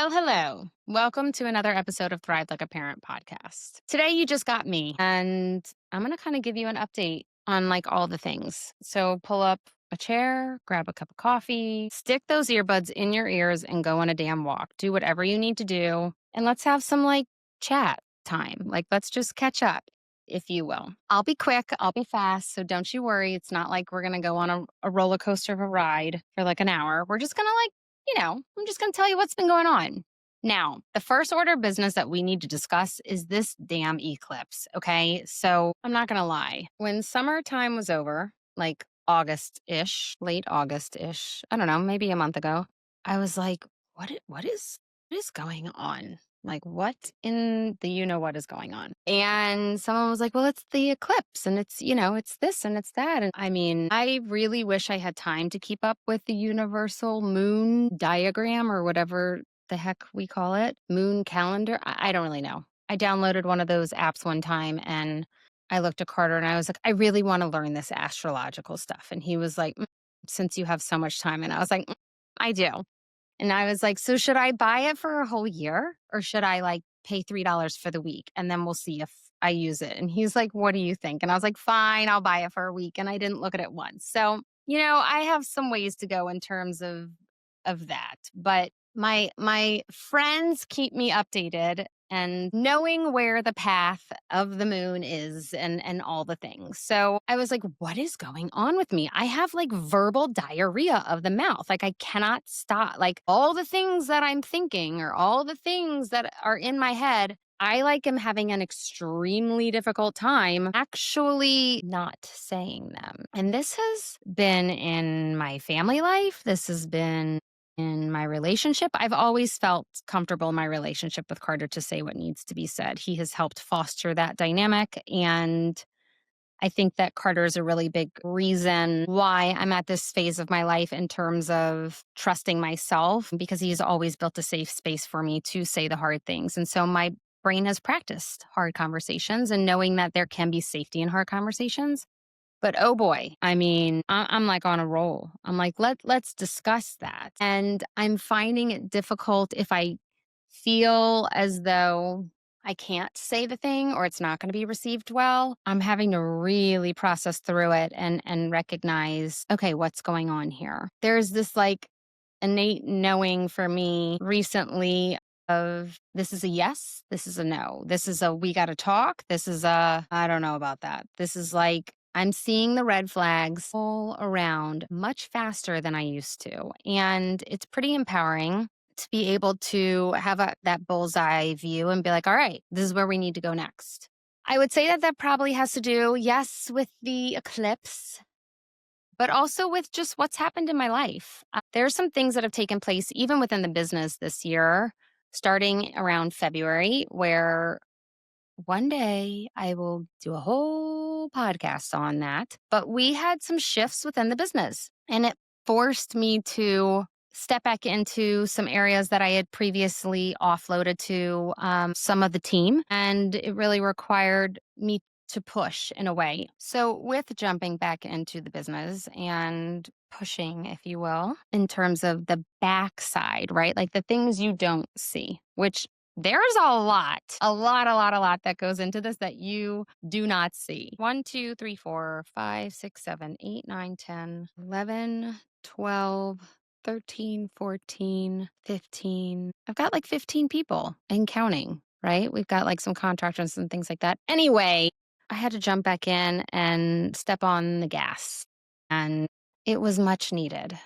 Well, hello. Welcome to another episode of Thrive Like a Parent podcast. Today, you just got me, and I'm going to kind of give you an update on like all the things. So, pull up a chair, grab a cup of coffee, stick those earbuds in your ears, and go on a damn walk. Do whatever you need to do, and let's have some like chat time. Like, let's just catch up, if you will. I'll be quick, I'll be fast. So, don't you worry. It's not like we're going to go on a roller coaster of a ride for like an hour. We're just going to I'm just going to tell you what's been going on. Now, the first order of business that we need to discuss is this damn eclipse. Okay. So I'm not going to lie. When summertime was over, like August ish, late August ish, I don't know, maybe a month ago, I was like, what is going on? Like, what in the what is going on? And someone was like, well, it's the eclipse and it's this and it's that. And I mean, I really wish I had time to keep up with the universal moon diagram or whatever the heck we call it, moon calendar. I don't really know. I downloaded one of those apps one time and I looked at Carter and I was like, I really want to learn this astrological stuff. And he was like, since you have so much time. And I was like, I do. And I was like, so should I buy it for a whole year or should I like pay $3 for the week and then we'll see if I use it? And he's like, what do you think? And I was like, fine, I'll buy it for a week. And I didn't look at it once. So, I have some ways to go in terms of that. But my friends keep me updated and knowing where the path of the moon is and all the things. So I was like, what is going on with me? I have like verbal diarrhea of the mouth. Like I cannot stop. Like all the things that I'm thinking or all the things that are in my head, I like am having an extremely difficult time actually not saying them. And this has been in my family life. This has been in my relationship. I've always felt comfortable in my relationship with Carter to say what needs to be said. He has helped foster that dynamic. And I think that Carter is a really big reason why I'm at this phase of my life in terms of trusting myself, because he's always built a safe space for me to say the hard things. And so my brain has practiced hard conversations and knowing that there can be safety in hard conversations. But oh boy, I mean, I'm like on a roll. I'm like, let's discuss that. And I'm finding it difficult if I feel as though I can't say the thing or it's not going to be received well. I'm having to really process through it and recognize, okay, what's going on here? There's this like innate knowing for me recently of this is a yes, this is a no. This is a we got to talk. This is a I don't know about that. This is like I'm seeing the red flags all around much faster than I used to. And it's pretty empowering to be able to have that bullseye view and be like, all right, this is where we need to go next. I would say that that probably has to do, yes, with the eclipse, but also with just what's happened in my life. There are some things that have taken place even within the business this year, starting around February, where one day I will do a whole podcast on that. But we had some shifts within the business, and it forced me to step back into some areas that I had previously offloaded to some of the team. And it really required me to push in a way. So, with jumping back into the business and pushing, if you will, in terms of the backside, right? Like the things you don't see, which there's a lot that goes into this that you do not see. 1, 2, 3, 4, 5, 6, 7, 8, 9, 10, 11, 12, 13, 14, 15. I've got like 15 people and counting, right? We've got like some contractors and things like that. Anyway, I had to jump back in and step on the gas, and it was much needed.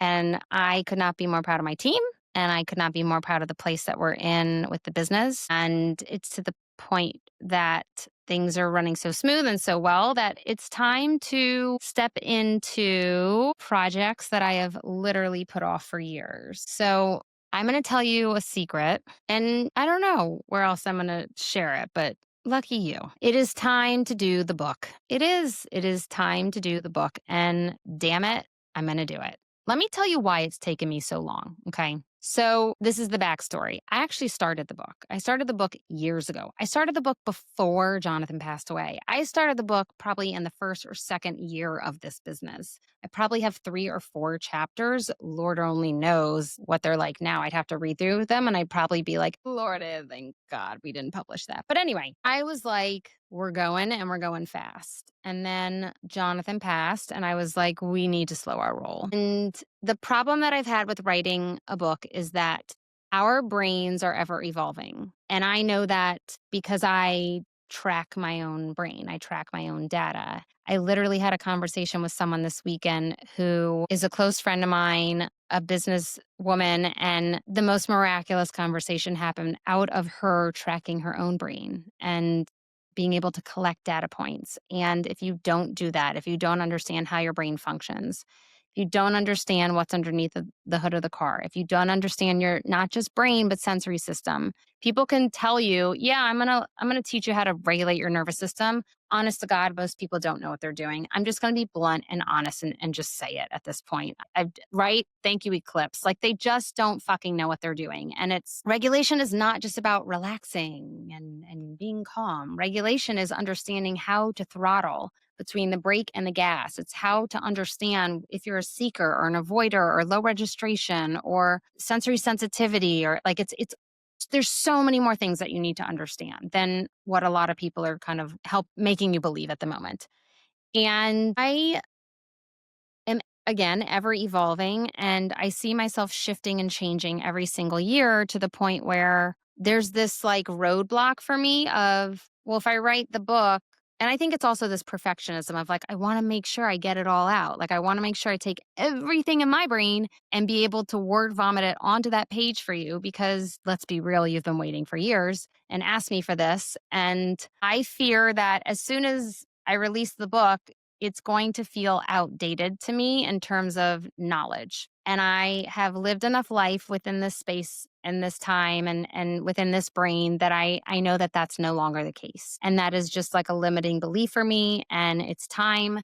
And I could not be more proud of my team. And I could not be more proud of the place that we're in with the business. And it's to the point that things are running so smooth and so well that it's time to step into projects that I have literally put off for years. So I'm going to tell you a secret. And I don't know where else I'm going to share it, but lucky you. It is time to do the book. It is. It is time to do the book. And damn it, I'm going to do it. Let me tell you why it's taken me so long, okay? So, this is the backstory. I actually started the book. I started the book years ago. I started the book before Jonathan passed away. I started the book probably in the first or second year of this business. I probably have 3 or 4 chapters. Lord only knows what they're like now. I'd have to read through them and I'd probably be like, Lord, thank God we didn't publish that. But anyway, I was like, we're going and we're going fast. And then Jonathan passed, and I was like, we need to slow our roll. And the problem that I've had with writing a book is that our brains are ever evolving. And I know that because I track my own brain, I track my own data. I literally had a conversation with someone this weekend who is a close friend of mine, a business woman, and the most miraculous conversation happened out of her tracking her own brain and being able to collect data points. And if you don't do that, if you don't understand how your brain functions, if you don't understand what's underneath the hood of the car, if you don't understand your not just brain but sensory system, people can tell you, "Yeah, I'm going to teach you how to regulate your nervous system." Honest to God, most people don't know what they're doing. I'm just going to be blunt and honest and just say it at this point. Right? Thank you, Eclipse. Like they just don't fucking know what they're doing. And it's regulation is not just about relaxing and being calm. Regulation is understanding how to throttle between the brake and the gas. It's how to understand if you're a seeker or an avoider or low registration or sensory sensitivity or like it's there's so many more things that you need to understand than what a lot of people are kind of help making you believe at the moment. And I am again ever evolving and I see myself shifting and changing every single year to the point where there's this like roadblock for me of, well, if I write the book, and I think it's also this perfectionism of like, I want to make sure I get it all out. Like, I want to make sure I take everything in my brain and be able to word vomit it onto that page for you because let's be real, you've been waiting for years and asked me for this. And I fear that as soon as I release the book, it's going to feel outdated to me in terms of knowledge. And I have lived enough life within this space and this time and within this brain that I know that that's no longer the case. And that is just like a limiting belief for me. And it's time.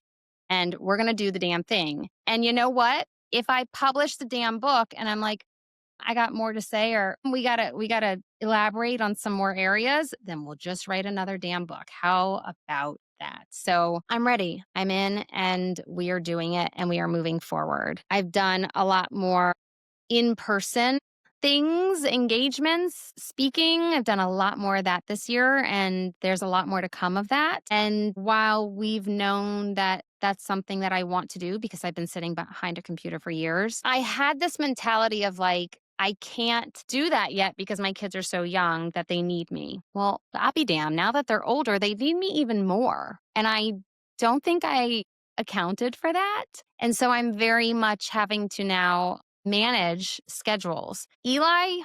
And we're going to do the damn thing. And you know what? If I publish the damn book and I'm like, I got more to say, or we gotta elaborate on some more areas, then we'll just write another damn book. How about that? So I'm ready. I'm in and we are doing it and we are moving forward. I've done a lot more in person things, engagements, speaking. I've done a lot more of that this year, and there's a lot more to come of that. And while we've known that that's something that I want to do because I've been sitting behind a computer for years, I had this mentality of like, I can't do that yet because my kids are so young that they need me. Well, I'll be damned. Now that they're older, they need me even more. And I don't think I accounted for that. And so I'm very much having to now manage schedules. Eli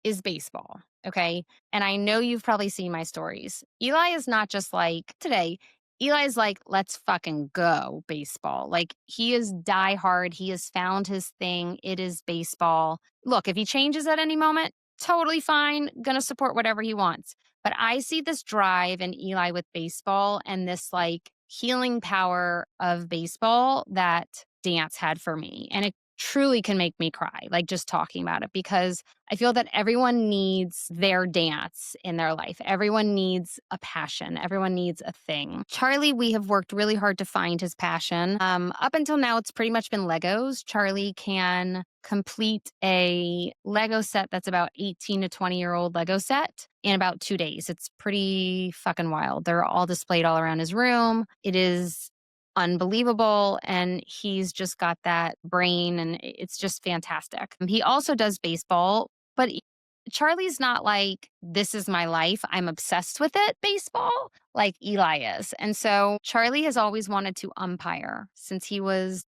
is baseball. Okay. And I know you've probably seen my stories. Eli is not just like today. Eli is like, let's fucking go baseball. Like he is diehard. He has found his thing. It is baseball. Look, if he changes at any moment, totally fine. Gonna support whatever he wants. But I see this drive in Eli with baseball and this like healing power of baseball that dance had for me. And it truly can make me cry, like just talking about it, because I feel that everyone needs their dance in their life. Everyone needs a passion. Everyone needs a thing. Charlie, we have worked really hard to find his passion. Up until now, it's pretty much been Legos. Charlie can complete a Lego set that's about 18 to 20-year-old Lego set in about 2 days. It's pretty fucking wild. They're all displayed all around his room. It is unbelievable. And he's just got that brain and it's just fantastic. He also does baseball, but Charlie's not like, this is my life. I'm obsessed with it, baseball, like Eli is. And so Charlie has always wanted to umpire since he was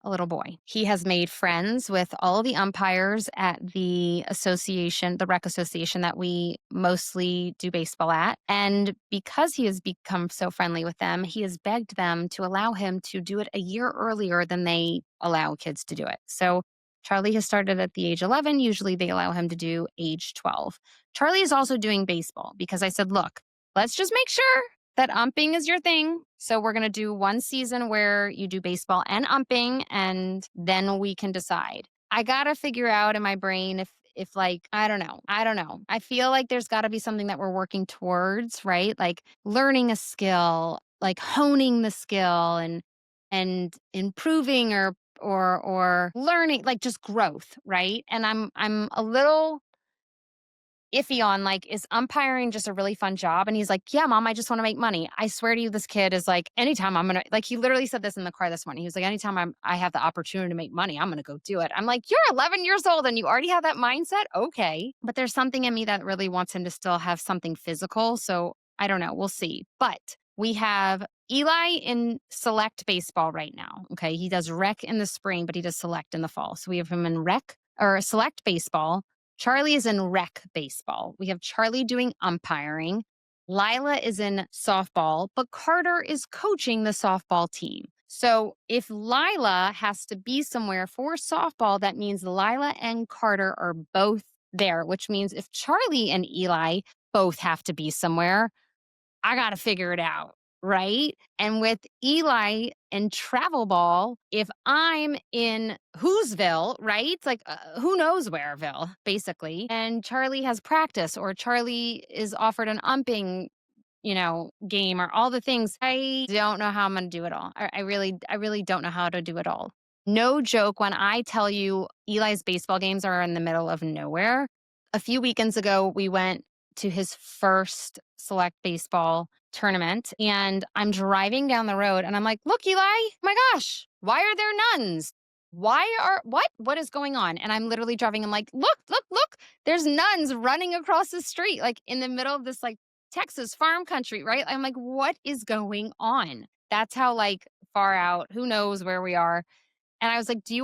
a little boy. He has made friends with all of the umpires at the association, the rec association that we mostly do baseball at. And because he has become so friendly with them, he has begged them to allow him to do it a year earlier than they allow kids to do it. So Charlie has started at the age 11. Usually they allow him to do age 12. Charlie is also doing baseball because I said, look, let's just make sure that umping is your thing. So we're going to do one season where you do baseball and umping, and then we can decide. I gotta figure out in my brain if like, I don't know. I don't know. I feel like there's gotta be something that we're working towards, right? Like learning a skill, like honing the skill and improving or learning, like just growth, right? And I'm a little iffy on like, is umpiring just a really fun job? And he's like, yeah, mom, I just want to make money. I swear to you, this kid is like, anytime I'm gonna like, he literally said this in the car this morning. He was like, anytime I have the opportunity to make money, I'm gonna go do it. I'm like, you're 11 years old and you already have that mindset. Okay. But there's something in me that really wants him to still have something physical. So I don't know. We'll see. But we have Eli in select baseball right now. Okay. He does rec in the spring, but he does select in the fall. So we have him in rec or select baseball. Charlie is in rec baseball. We have Charlie doing umpiring. Lila is in softball, but Carter is coaching the softball team. So if Lila has to be somewhere for softball, that means Lila and Carter are both there, which means if Charlie and Eli both have to be somewhere, I got to figure it out. Right. And with Eli and travel ball, if I'm in Whoville, right? Like who knows whereville, basically. And Charlie has practice or Charlie is offered an umping, game or all the things. I don't know how I'm going to do it all. I really don't know how to do it all. No joke when I tell you Eli's baseball games are in the middle of nowhere. A few weekends ago, we went to his first select baseball tournament and I'm driving down the road and I'm like, look, Eli, my gosh, why are there nuns? What is going on? And I'm literally driving. I'm like, look, there's nuns running across the street, like in the middle of this like Texas farm country, right? I'm like, what is going on? That's how like far out, who knows where we are. And I was like, do you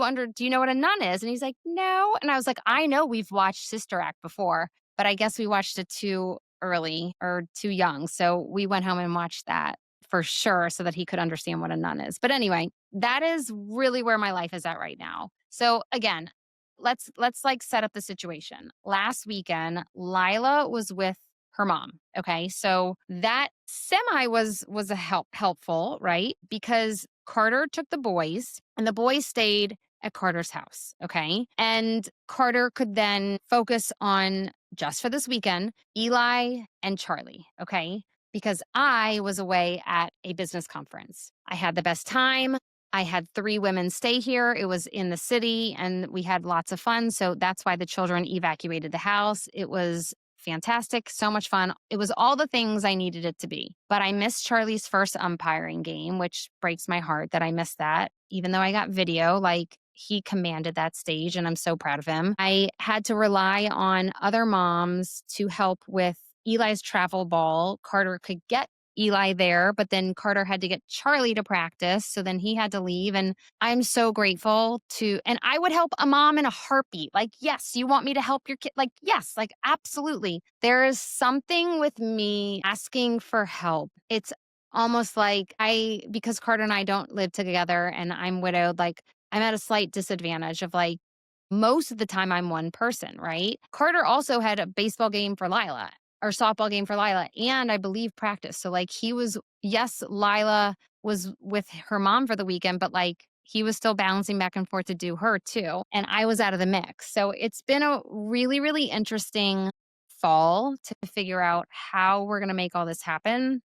know what a nun is? And he's like, no. And I was like, I know we've watched Sister Act before, but I guess we watched it too early or too young. So we went home and watched that for sure so that he could understand what a nun is. But anyway, that is really where my life is at right now. So again, let's like set up the situation. Last weekend, Lila was with her mom. Okay. So that semi was a helpful, right? Because Carter took the boys and the boys stayed at Carter's house. Okay. And Carter could then focus on just for this weekend, Eli and Charlie. Okay. Because I was away at a business conference. I had the best time. I had 3 women stay here. It was in the city and we had lots of fun. So that's why the children evacuated the house. It was fantastic, so much fun. It was all the things I needed it to be. But I missed Charlie's first umpiring game, which breaks my heart that I missed that. Even though I got video, like he commanded that stage and I'm so proud of him. I had to rely on other moms to help with Eli's travel ball. Carter could get Eli there, but then Carter had to get Charlie to practice. So then he had to leave. And I'm so grateful and I would help a mom in a heartbeat. Like, yes, you want me to help your kid? Like, yes, like, absolutely. There is something with me asking for help. It's almost like because Carter and I don't live together and I'm widowed, like, I'm at a slight disadvantage of like, most of the time I'm one person, right? Carter also had a baseball game for Lila or softball game for Lila and I believe practice. So like yes, Lila was with her mom for the weekend, but like he was still bouncing back and forth to do her too. And I was out of the mix. So it's been a really, really interesting fall to figure out how we're going to make all this happen.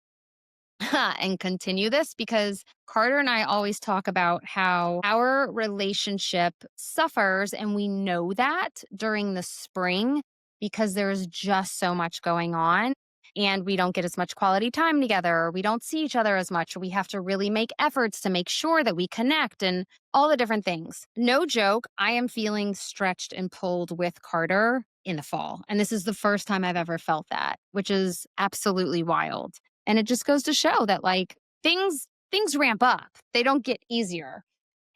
And continue this because Carter and I always talk about how our relationship suffers, and we know that during the spring because there's just so much going on. And we don't get as much quality time together. We don't see each other as much. We have to really make efforts to make sure that we connect and all the different things. No joke, I am feeling stretched and pulled with Carter in the fall. And this is the first time I've ever felt that, which is absolutely wild. And it just goes to show that like things ramp up. They don't get easier.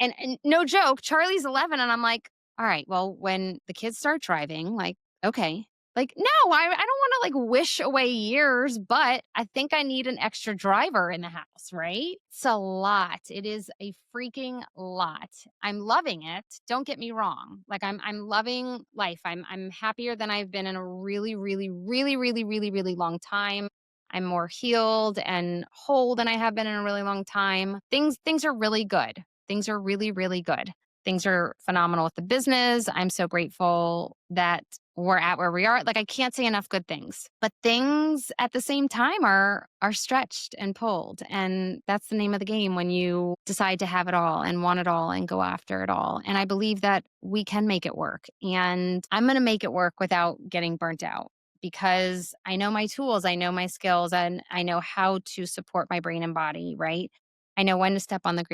And no joke, Charlie's 11 and I'm like, all right, well, when the kids start driving, like, okay. Like, no, I don't want to like wish away years, but I think I need an extra driver in the house, right? It's a lot. It is a freaking lot. I'm loving it. Don't get me wrong. Like I'm loving life. I'm happier than I've been in a really, really, really, really, really, really long time. I'm more healed and whole than I have been in a really long time. Things are really good. Things are really, really good. Things are phenomenal with the business. I'm so grateful that we're at where we are. Like I can't say enough good things. But things at the same time are stretched and pulled. And that's the name of the game when you decide to have it all and want it all and go after it all. And I believe that we can make it work. And I'm going to make it work without getting burnt out because I know my tools, I know my skills, and I know how to support my brain and body, right? I know when to step on the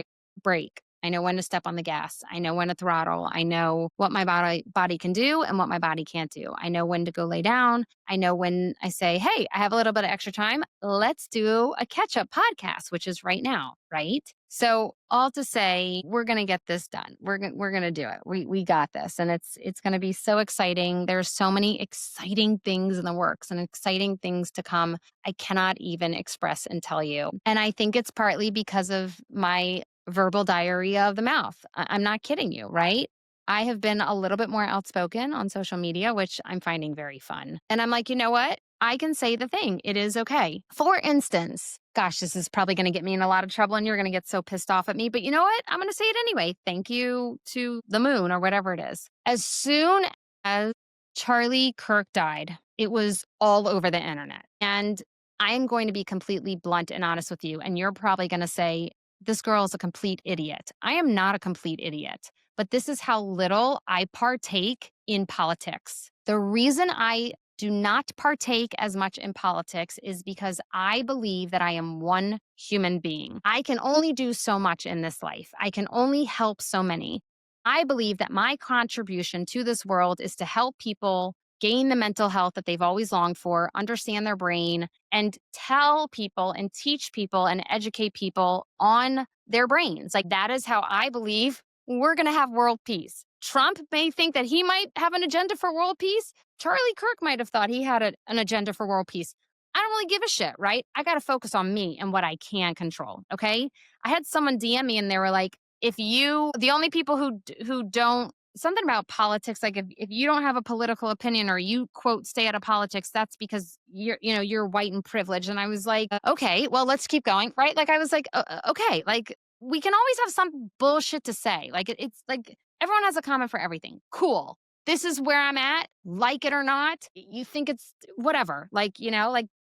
brake. I know when to step on the gas. I know when to throttle. I know what my body can do and what my body can't do. I know when to go lay down. I know when I say, "Hey, I have a little bit of extra time. Let's do a catch-up podcast," which is right now, right? So, all to say, we're going to get this done. We're going to do it. We got this, and it's going to be so exciting. There's so many exciting things in the works and exciting things to come. I cannot even express and tell you. And I think it's partly because of my verbal diarrhea of the mouth. I'm not kidding you, right? I have been a little bit more outspoken on social media, which I'm finding very fun. And I'm like, you know what? I can say the thing. It is okay. For instance, gosh, this is probably going to get me in a lot of trouble and you're going to get so pissed off at me. But you know what? I'm going to say it anyway. Thank you to the moon or whatever it is. As soon as Charlie Kirk died, it was all over the internet. And I'm going to be completely blunt and honest with you. And you're probably going to say, this girl is a complete idiot. I am not a complete idiot, but this is how little I partake in politics. The reason I do not partake as much in politics is because I believe that I am one human being. I can only do so much in this life. I can only help so many. I believe that my contribution to this world is to help people gain the mental health that they've always longed for, understand their brain, and tell people and teach people and educate people on their brains. Like that is how I believe we're going to have world peace. Trump may think that he might have an agenda for world peace. Charlie Kirk might have thought he had an agenda for world peace. I don't really give a shit, right? I got to focus on me and what I can control. Okay. I had someone DM me and they were like, the only people who don't, something about politics, like if you don't have a political opinion or you quote stay out of politics, that's because you're white and privileged. And I was like, okay, well, let's keep going, right? Like I was like, okay, like we can always have some bullshit to say. Like it's like everyone has a comment for everything. Cool. This is where I'm at, like it or not. You think it's whatever, like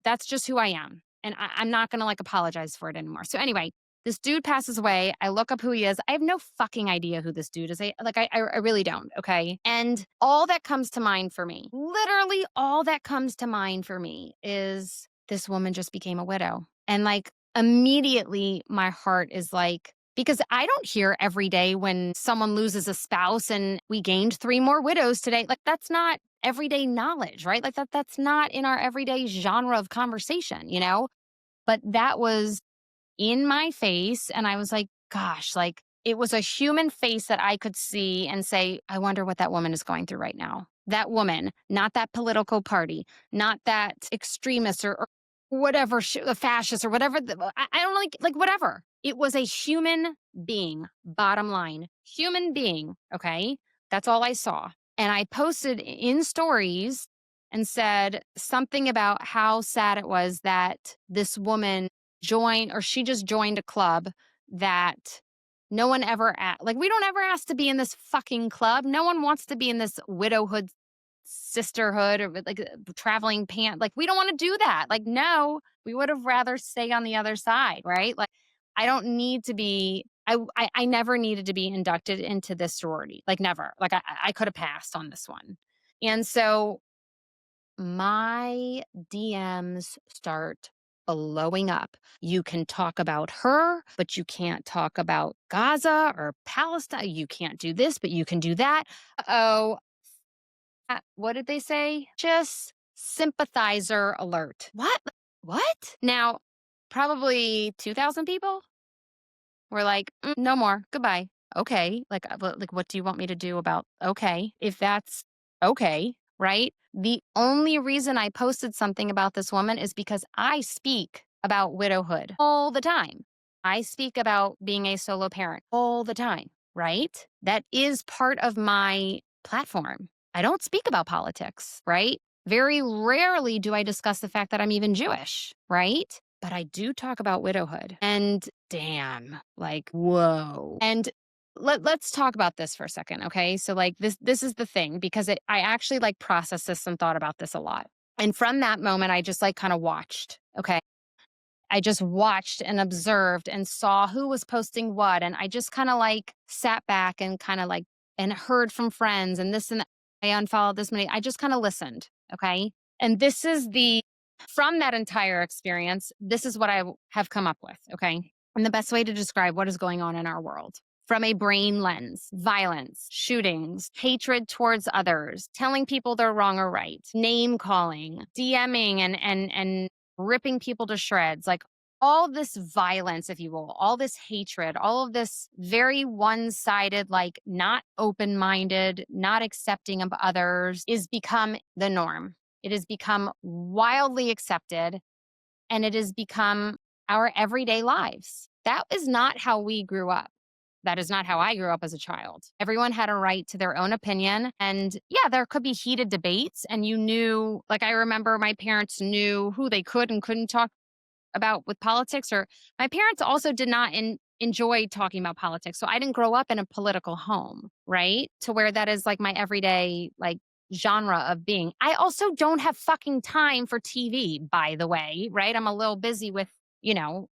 that's just who I am, and I'm not gonna like apologize for it anymore. So anyway, this dude passes away. I look up who he is. I have no fucking idea who this dude is. I really don't. Okay. And all that comes to mind for me, literally all that comes to mind for me is this woman just became a widow. And like immediately my heart is like, because I don't hear every day when someone loses a spouse and we gained 3 more widows today. Like that's not everyday knowledge, right? Like that's not in our everyday genre of conversation, you know? But that was in my face. And I was like, gosh, like it was a human face that I could see and say, I wonder what that woman is going through right now. That woman, not that political party, not that extremist or whatever, a fascist or whatever. I don't like whatever. It was a human being, bottom line, human being. Okay. That's all I saw. And I posted in stories and said something about how sad it was that this woman she just joined a club that no one ever like we don't ever ask to be in this fucking club. No one wants to be in this widowhood sisterhood or like traveling pant. Like we don't want to do that. Like no, we would have rather stay on the other side, right? Like I don't need to be I never needed to be inducted into this sorority. Like never. Like I could have passed on this one. And so my DMs start blowing up. You can talk about her, but you can't talk about Gaza or Palestine. You can't do this, but you can do that. Oh, what did they say? Just sympathizer alert. What? What? Now, probably 2,000 people were like, no more. Goodbye. Okay. Like, what do you want me to do about? Okay. If that's okay, right? The only reason I posted something about this woman is because I speak about widowhood all the time. I speak about being a solo parent all the time, right? That is part of my platform. I don't speak about politics, right? Very rarely do I discuss the fact that I'm even Jewish, right? But I do talk about widowhood. And damn, like, whoa. And let's talk about this for a second, okay? So like this is the thing because I actually like processed this and thought about this a lot. And from that moment I just like kind of watched, okay? I just watched and observed and saw who was posting what and I just kind of like sat back and kind of like and heard from friends and this and that. I unfollowed this many. I just kind of listened, okay? And this is the from that entire experience, this is what have come up with, okay? And the best way to describe what is going on in our world from a brain lens, violence, shootings, hatred towards others, telling people they're wrong or right, name calling, DMing and ripping people to shreds, like all this violence, if you will, all this hatred, all of this very one sided, like not open minded, not accepting of others is become the norm. It has become wildly accepted and it has become our everyday lives. That is not how we grew up. That is not how I grew up as a child. Everyone had a right to their own opinion. And yeah, there could be heated debates. And you knew, like, I remember my parents knew who they could and couldn't talk about with politics. Or my parents also did not enjoy talking about politics. So I didn't grow up in a political home, right? To where that is like my everyday, like, genre of being. I also don't have fucking time for TV, by the way, right? I'm a little busy with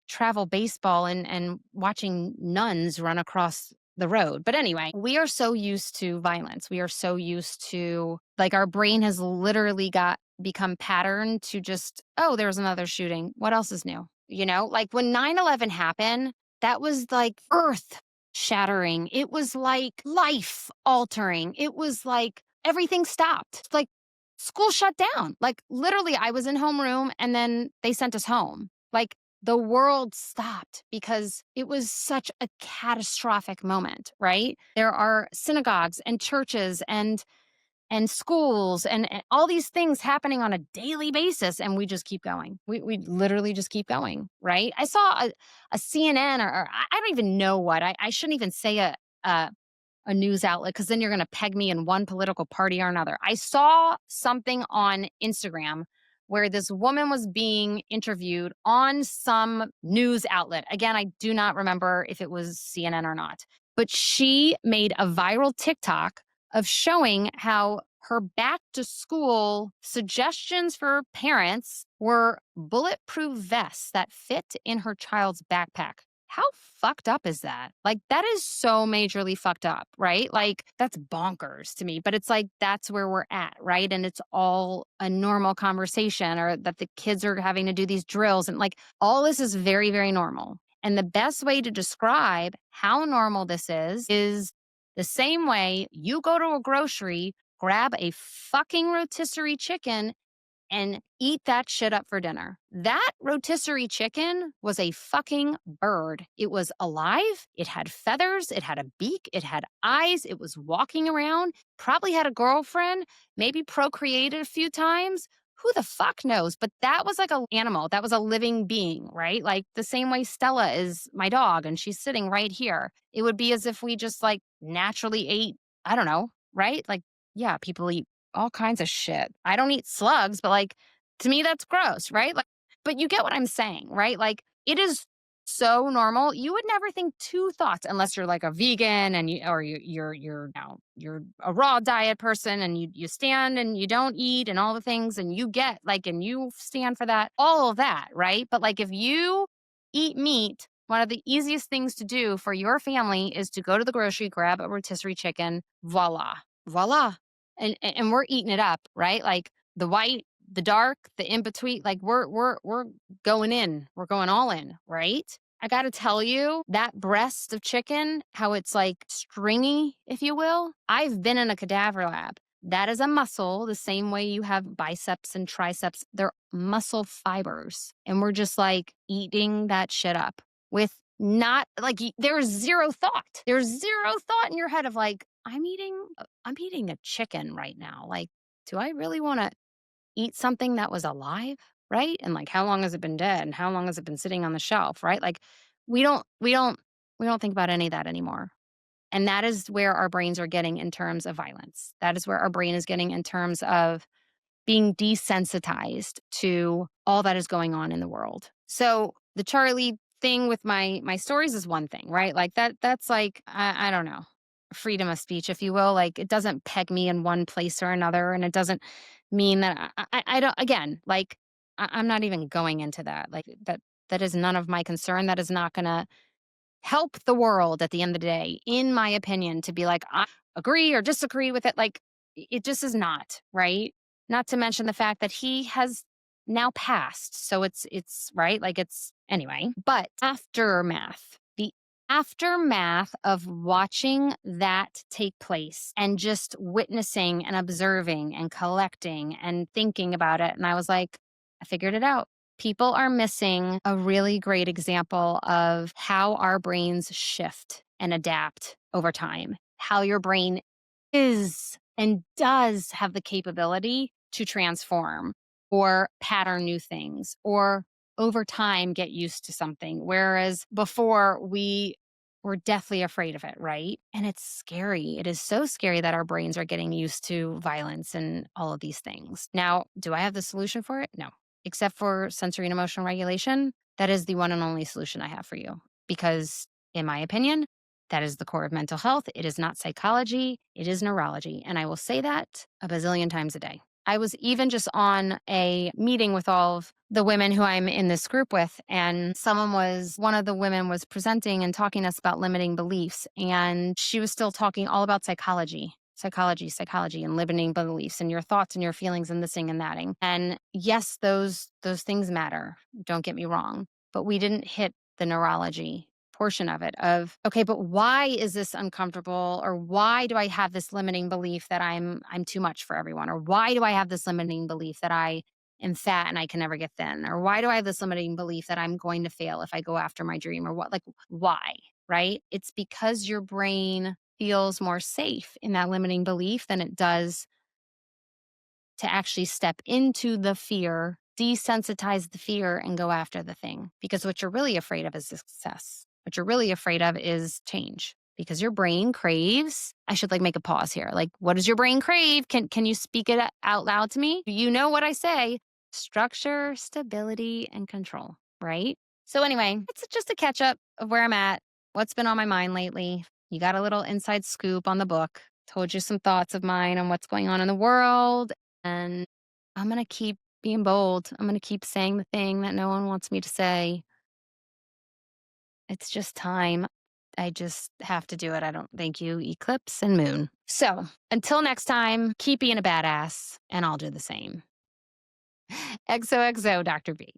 travel baseball and watching nuns run across the road. But anyway, we are so used to violence. We are so used to like our brain has literally got become patterned to just, oh, there's another shooting. What else is new? Like when 9/11 happened, that was like earth shattering. It was like life altering. It was like everything stopped. Like school shut down. Like literally, I was in homeroom and then they sent us home. Like the world stopped because it was such a catastrophic moment, right? There are synagogues and churches and schools and all these things happening on a daily basis and we just keep going. We literally just keep going, right? I saw a CNN or I don't even know what. I shouldn't even say a news outlet because then you're going to peg me in one political party or another. I saw something on Instagram where this woman was being interviewed on some news outlet. Again, I do not remember if it was CNN or not, but she made a viral TikTok of showing how her back to school suggestions for parents were bulletproof vests that fit in her child's backpack. How fucked up is that? Like, that is so majorly fucked up, right? Like, that's bonkers to me. But it's like, that's where we're at, right? And it's all a normal conversation, or that the kids are having to do these drills. And like, all this is very, very normal. And the best way to describe how normal this is the same way you go to a grocery, grab a fucking rotisserie chicken, and eat that shit up for dinner. That rotisserie chicken was a fucking bird. It was alive. It had feathers. It had a beak. It had eyes. It was walking around. Probably had a girlfriend. Maybe procreated a few times. Who the fuck knows? But that was like an animal. That was a living being, right? Like the same way Stella is my dog and she's sitting right here. It would be as if we just like naturally ate, I don't know, right? Like, yeah, people eat all kinds of shit. I don't eat slugs, but like to me that's gross, right? Like, but you get what I'm saying, right? Like it is so normal. You would never think two thoughts unless you're like a vegan and you're a raw diet person and you stand and you don't eat and all the things and you get like and you stand for that, all of that, right? But like if you eat meat, one of the easiest things to do for your family is to go to the grocery, grab a rotisserie chicken, voila. Voila, and we're eating it up, right? Like the white, the dark, the in between. Like we're going in. We're going all in, right? I got to tell you that breast of chicken, how it's like stringy, if you will. I've been in a cadaver lab. That is a muscle, the same way you have biceps and triceps. They're muscle fibers, and we're just like eating that shit up with not like there's zero thought. There's zero thought in your head of like I'm eating a chicken right now. Like, do I really want to eat something that was alive? Right. And like, how long has it been dead? And how long has it been sitting on the shelf? Right. Like, we don't, we don't, we don't think about any of that anymore. And that is where our brains are getting in terms of violence. That is where our brain is getting in terms of being desensitized to all that is going on in the world. So the Charlie thing with my stories is one thing, right? Like that's like I don't know, freedom of speech, if you will. Like it doesn't peg me in one place or another, and it doesn't mean that I don't. Again, like I'm not even going into that. Like that is none of my concern. That is not going to help the world at the end of the day, in my opinion, to be like, I agree or disagree with it. Like, it just is not, right? Not to mention the fact that he has now passed. So it's right. Like, it's anyway, but aftermath, the aftermath of watching that take place and just witnessing and observing and collecting and thinking about it. And I was like, I figured it out. People are missing a really great example of how our brains shift and adapt over time. How your brain is and does have the capability to transform or pattern new things or over time get used to something. Whereas before we were deathly afraid of it, right? And it's scary. It is so scary that our brains are getting used to violence and all of these things. Now, do I have the solution for it? No. Except for sensory and emotional regulation, that is the one and only solution I have for you. Because, in my opinion, that is the core of mental health. It is not psychology, it is neurology. And I will say that a bazillion times a day. I was even just on a meeting with all of the women who I'm in this group with, and one of the women was presenting and talking to us about limiting beliefs. And she was still talking all about psychology, and limiting beliefs, and your thoughts and your feelings, and this and thatting. And yes, those things matter. Don't get me wrong. But we didn't hit the neurology portion of it of, okay, but why is this uncomfortable, or why do I have this limiting belief that I'm too much for everyone, or why do I have this limiting belief that I am fat and I can never get thin, or why do I have this limiting belief that I'm going to fail if I go after my dream, or what, like, why, right? It's because your brain feels more safe in that limiting belief than it does to actually step into the fear, desensitize the fear, and go after the thing. Because what you're really afraid of is success. What you're really afraid of is change. Because your brain craves. I should like make a pause here. Like, what does your brain crave? Can you speak it out loud to me? You know what I say: structure, stability, and control. Right. So anyway, it's just a catch up of where I'm at. What's been on my mind lately? You got a little inside scoop on the book. Told you some thoughts of mine on what's going on in the world, and I'm going to keep being bold. I'm going to keep saying the thing that no one wants me to say. It's just time. I just have to do it. I don't thank you, eclipse and moon. So until next time, keep being a badass, and I'll do the same. XOXO, Dr. B.